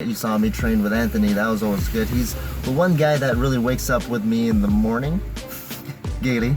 You saw me train with Anthony, that was always good. He's the one guy that really wakes up with me in the morning. Giggity.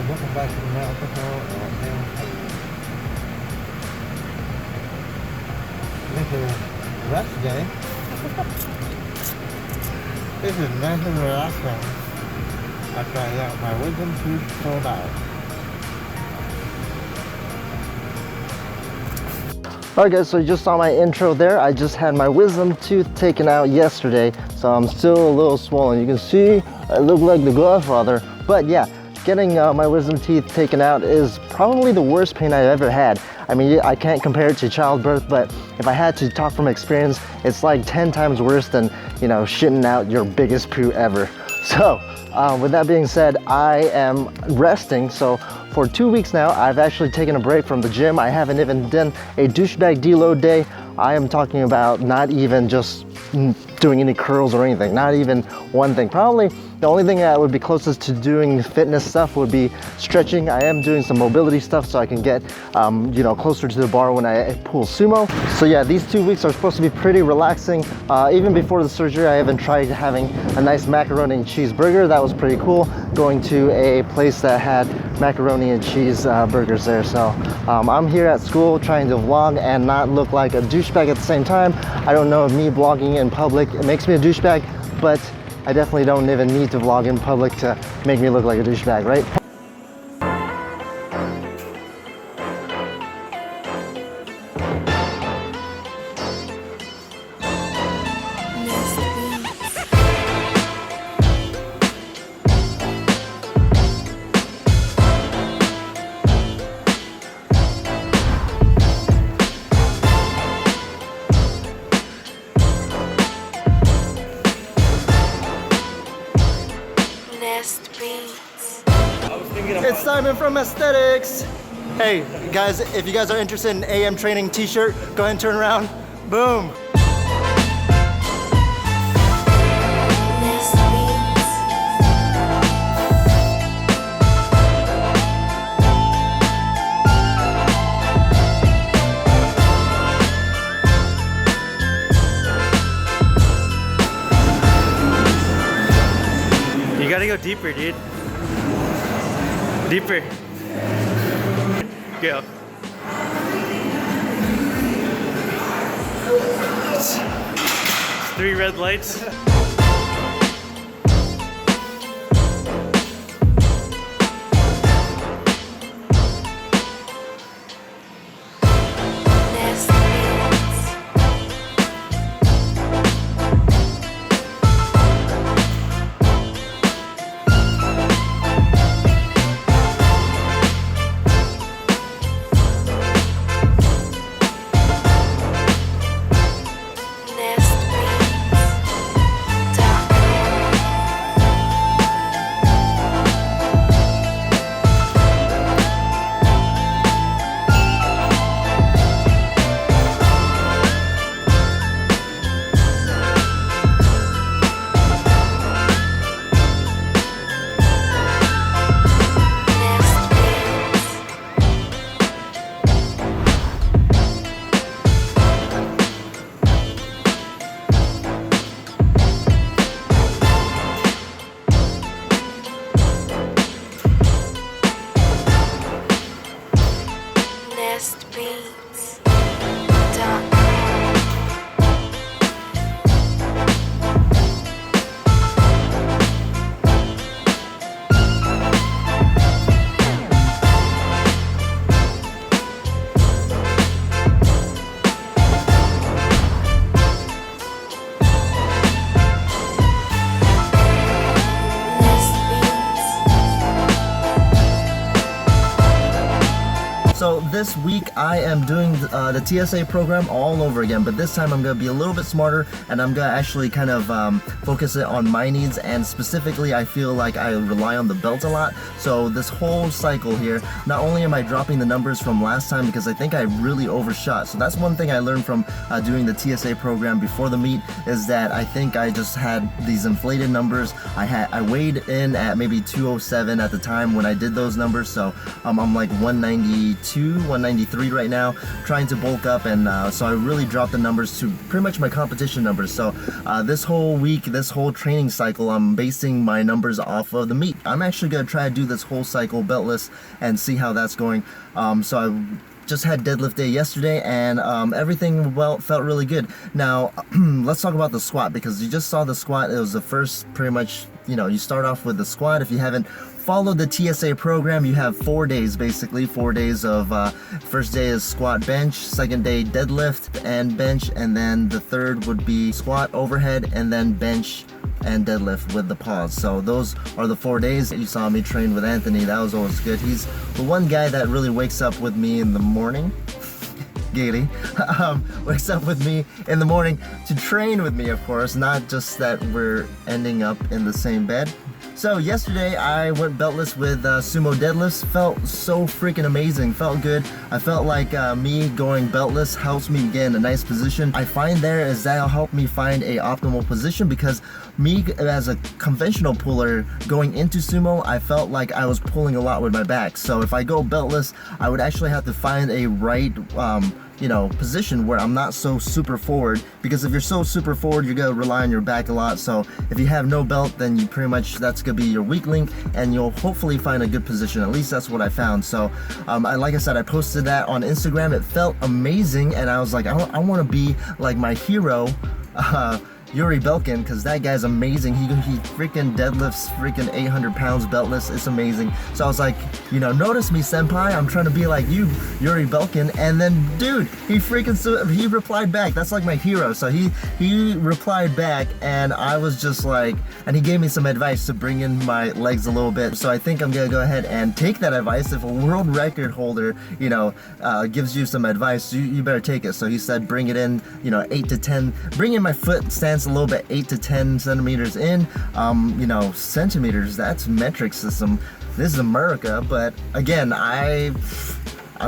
Welcome back to the alcohol This is rest day. This is nice and relaxing. After I got my wisdom tooth pulled out. Alright guys, so you just saw my intro there. I just had my wisdom tooth taken out yesterday, so I'm still a little swollen. You can see I look like the Godfather, but yeah. Getting my wisdom teeth taken out is probably the worst pain I've ever had. I mean, I can't compare it to childbirth, but if I had to talk from experience, it's like 10 times worse than, you know, shitting out your biggest poo ever. So, with that being said, I am resting. So for 2 weeks now, I've actually taken a break from the gym. I haven't even done a douchebag deload day. I am talking about not even just doing any curls or anything, not even one thing. Probably the only thing that would be closest to doing fitness stuff would be stretching. I am doing some mobility stuff so I can get you know, closer to the bar when I pull sumo. So yeah, these 2 weeks are supposed to be pretty relaxing. Even before the surgery, I even tried having a nice macaroni and cheese burger. That was pretty cool, going to a place that had macaroni and cheese burgers there. So I'm here at school trying to vlog and not look like a douchebag at the same time. I don't know if me vlogging in public makes me a douchebag, but I definitely don't even need to vlog in public to make me look like a douchebag, right? It's Simon from Aesthetics. Hey guys, if you guys are interested in AM training t-shirt, go ahead and turn around. Boom. You gotta go deeper, dude. Deeper. Go. Three red lights. this week I am doing the TSA program all over again, but this time I'm going to be a little bit smarter and I'm going to actually kind of focus it on my needs, and specifically I feel like I rely on the belt a lot. So this whole cycle here, not only am I dropping the numbers from last time because I think I really overshot. So that's one thing I learned from doing the TSA program before the meet, is that I think I just had these inflated numbers. I weighed in at maybe 207 at the time when I did those numbers, so I'm like 192, 193 right now, trying to bulk up, and so I really dropped the numbers to pretty much my competition numbers. So this whole week, this whole training cycle, I'm basing my numbers off of the meet. I'm actually going to try to do this whole cycle beltless and see how that's going. So I just had deadlift day yesterday, and everything felt really good. Now let's talk about the squat, because you just saw the squat. It was the first, pretty much, you start off with the squat. If you haven't followed the TSA program, you have 4 days, basically 4 days of first day is squat bench, second day deadlift and bench, and then the third would be squat overhead and then bench and deadlift with the pause. So those are the 4 days that you saw me train with Anthony. That was always good. He's the one guy that really wakes up with me in the morning. Gaily wakes up with me in the morning to train with me, of course, not just that we're ending up in the same bed. So yesterday I went beltless with sumo deadlifts. Felt so freaking amazing, felt good. I felt like me going beltless helps me get in a nice position. I find there is that'll help me find a optimal position, because me as a conventional puller going into sumo, I felt like I was pulling a lot with my back. So if I go beltless, I would actually have to find a right position where I'm not so super forward, because if you're so super forward, you're gonna rely on your back a lot. So if you have no belt, then you pretty much, that's gonna be your weak link, and you'll hopefully find a good position. At least that's what I found. So like I said, I posted that on Instagram. It felt amazing, and I was like, I want to be like my hero, Yuri Belkin, because that guy's amazing. He freaking deadlifts freaking 800 pounds beltless. It's amazing. So I was like, notice me, senpai. I'm trying to be like you, Yuri Belkin. And then, dude, he replied back. That's like my hero. So he replied back, and I was just like, and he gave me some advice to bring in my legs a little bit. So I think I'm gonna go ahead and take that advice. If a world record holder, gives you some advice, you better take it. So he said, bring it in, 8 to 10, bring in my foot stance a little bit, 8 to 10 centimeters in. Centimeters, that's metric system. This is America, but again, I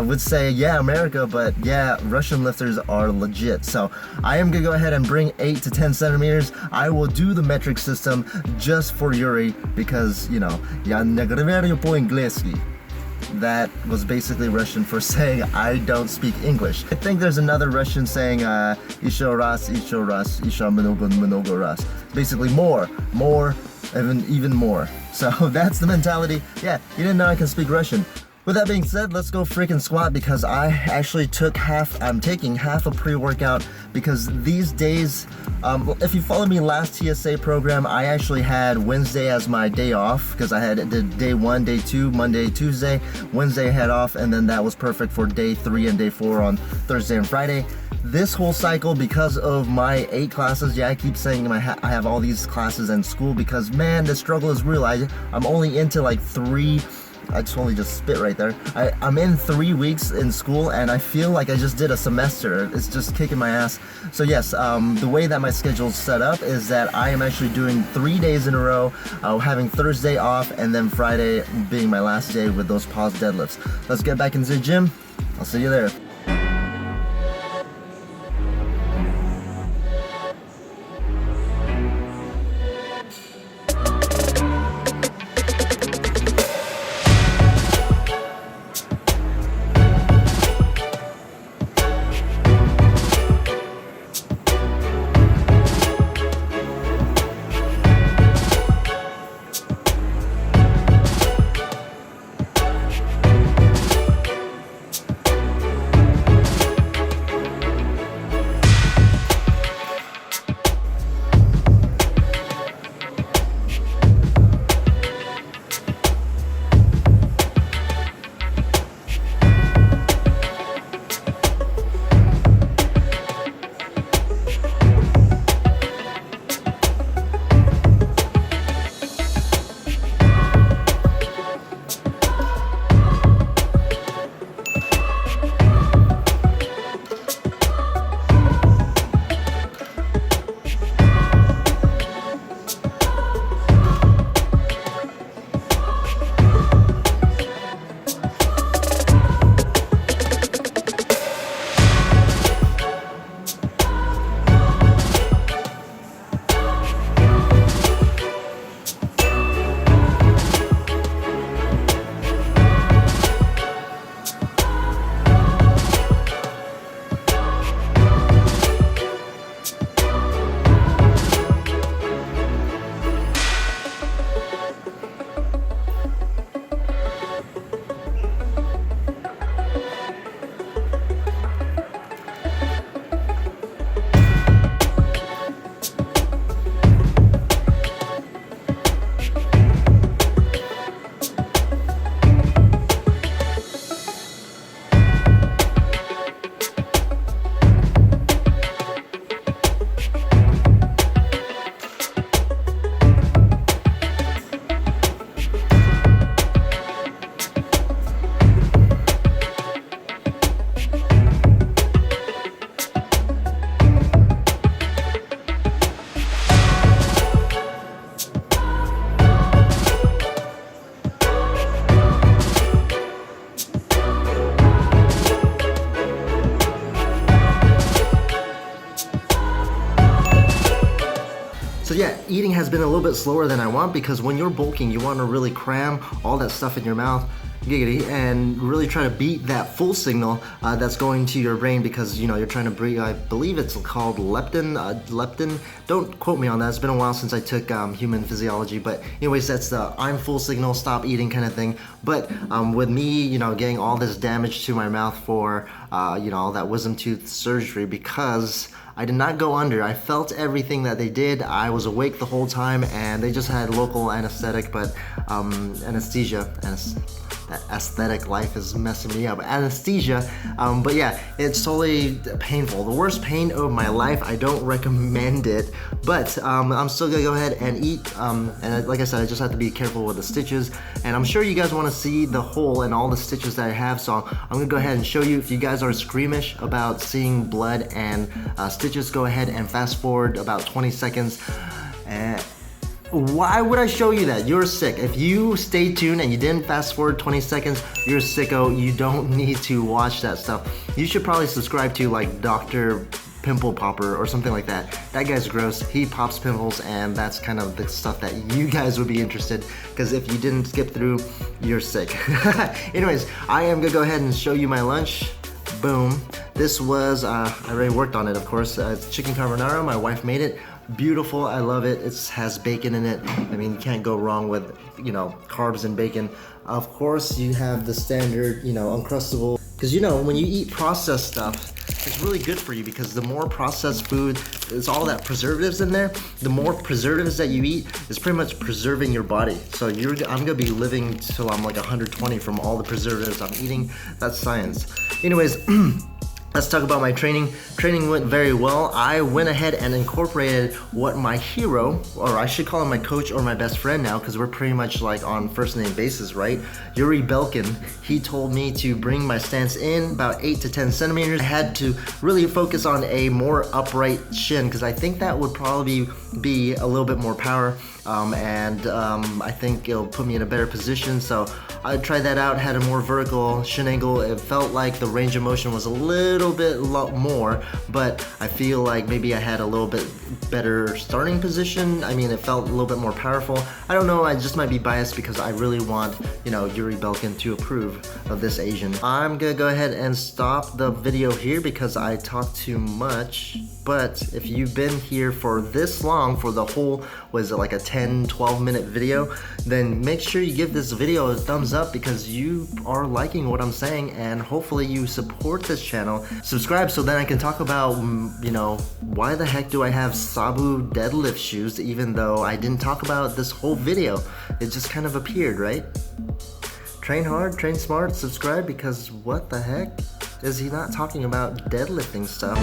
would say, yeah, America, but yeah, Russian lifters are legit. So I am gonna go ahead and bring 8 to 10 centimeters. I will do the metric system just for Yuri, because, я не говорю по-английски. That was basically Russian for saying I don't speak English. I think there's another Russian saying еще раз, еще много раз. Basically more, even more. So that's the mentality. Yeah, you didn't know I can speak Russian. With that being said, let's go freaking squat, because I actually I'm taking half a pre-workout, because these days, if you follow me last TSA program, I actually had Wednesday as my day off, because I did day 1, day 2, Monday, Tuesday, Wednesday I had off, and then that was perfect for day 3 and day 4 on Thursday and Friday. This whole cycle, because of my 8 classes, I keep saying I have all these classes in school, because man, the struggle is real. I'm only into like 3. I just spit right there. I'm in 3 weeks in school, and I feel like I just did a semester. It's just kicking my ass. So yes, the way that my schedule's set up is that I am actually doing 3 days in a row, having Thursday off, and then Friday being my last day with those pause deadlifts. Let's get back into the gym. I'll see you there. eating has been a little bit slower than I want, because when you're bulking, you want to really cram all that stuff in your mouth, giggity, and really try to beat that full signal that's going to your brain, because you're trying to breathe. I believe it's called leptin. Don't quote me on that. It's been a while since I took human physiology, but anyways, that's the I'm full signal, stop eating kind of thing. But with me, getting all this damage to my mouth for all that wisdom tooth surgery, because I did not go under. I felt everything that they did. I was awake the whole time, and they just had local anesthetic, but anesthesia. That aesthetic life is messing me up. Anesthesia, but yeah, it's totally painful. The worst pain of my life. I don't recommend it, but I'm still gonna go ahead and eat. And like I said, I just have to be careful with the stitches. And I'm sure you guys want to see the hole and all the stitches that I have, so I'm gonna go ahead and show you. If you guys are squeamish about seeing blood and stitches, go ahead and fast forward about 20 seconds. Why would I show you that? You're sick. If you stay tuned and you didn't fast forward 20 seconds, you're sicko. You don't need to watch that stuff. You should probably subscribe to like Dr. Pimple Popper or something like that. That guy's gross. He pops pimples, and that's kind of the stuff that you guys would be interested, because if you didn't skip through, you're sick. Anyways, I am gonna go ahead and show you my lunch. Boom. This was, I already worked on it, of course. It's chicken carbonara. My wife made it. Beautiful, I love it. It has bacon in it. I mean, you can't go wrong with, carbs and bacon. Of course, you have the standard, Uncrustable. Because, when you eat processed stuff, it's really good for you, because the more processed food, it's all that preservatives in there. The more preservatives that you eat is pretty much preserving your body. So I'm gonna be living till I'm like 120 from all the preservatives I'm eating. That's science. Anyways, let's talk about my training. Training went very well. I went ahead and incorporated what my hero, or I should call him my coach or my best friend now, because we're pretty much like on first name basis, right? Yuri Belkin. He told me to bring my stance in about 8 to 10 centimeters. I had to really focus on a more upright shin, because I think that would probably be a little bit more power, and I think it'll put me in a better position. So I tried that out, had a more vertical shin angle. It felt like the range of motion was a little bit more, but I feel like maybe I had a little bit better starting position. I mean, it felt a little bit more powerful. I don't know, I just might be biased because I really want, Yuri Belkin to approve of this Asian. I'm gonna go ahead and stop the video here because I talk too much. But if you've been here for this long, for the whole, was it like a 10-12 minute video, then make sure you give this video a thumbs up, because you are liking what I'm saying, and hopefully you support this channel. Subscribe so then I can talk about, why the heck do I have Sabu deadlift shoes, even though I didn't talk about this whole video. It just kind of appeared, right? Train hard, train smart, subscribe, because what the heck? Is he not talking about deadlifting stuff?